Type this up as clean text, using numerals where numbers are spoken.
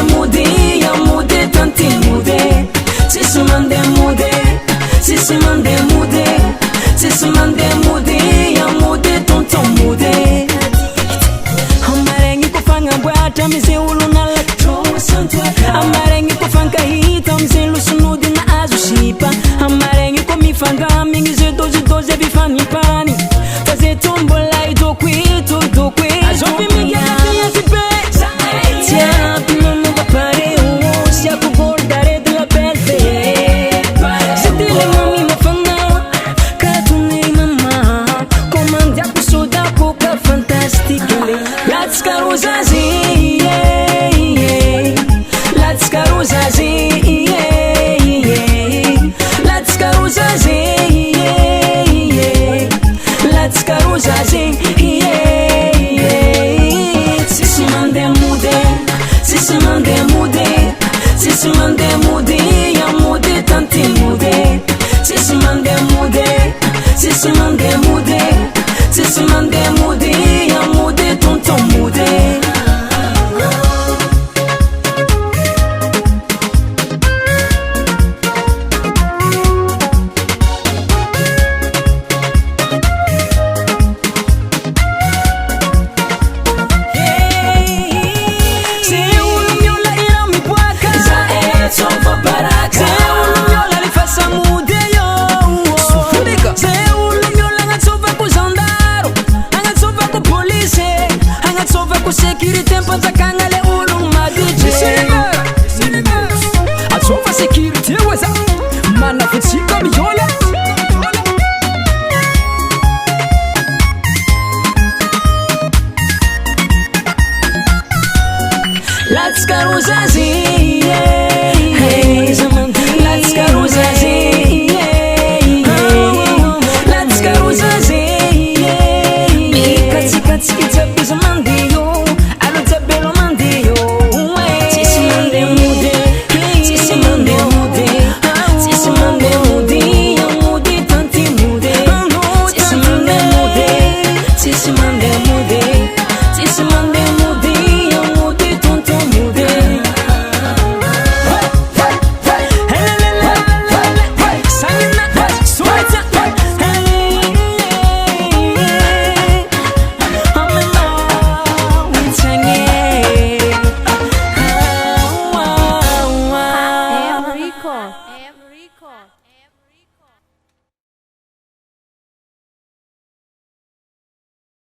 mude, ya mude, tanti mude. Sisi mande mude, sisi mande mude, sisi mande mude, ya mude, tonton mude. Amarengi kufanga bwata mize uluna la chowa santwa. Amarengi kufanga hita mize lusunudi na azushipa. Amarengi kumifanga mingi zidozi doze bifani pani. Faze tombola idokwi to idokwi. Azobi mingi ya zipe. Tiens, non me va pare o sia ku guardare della belle. Senti le mami ma fanno cartone mamma. Comandi a questo da coca fantastica. Let's go zazi, yeah, yeah. Let's go zazi, yeah, yeah. Let's go zazi, yeah, yeah. Let's go zazi, yeah, yeah. Sisi mande mude, sisi mande mude, sisi mande mude, ya mude, tanti mude. Sisi mande mude, sisi mande mude, sisi mande mude, ya mude, tonton mude. Sekiri tempo zakangale ulung madije. Atsofa security weza mana futsika miyola. Let's go zazi, yeah, hey, let's go zazi, yeah, yeah. Let's go zazi, yeah. Katsi katsi kitsapi zamandi yo. Rico.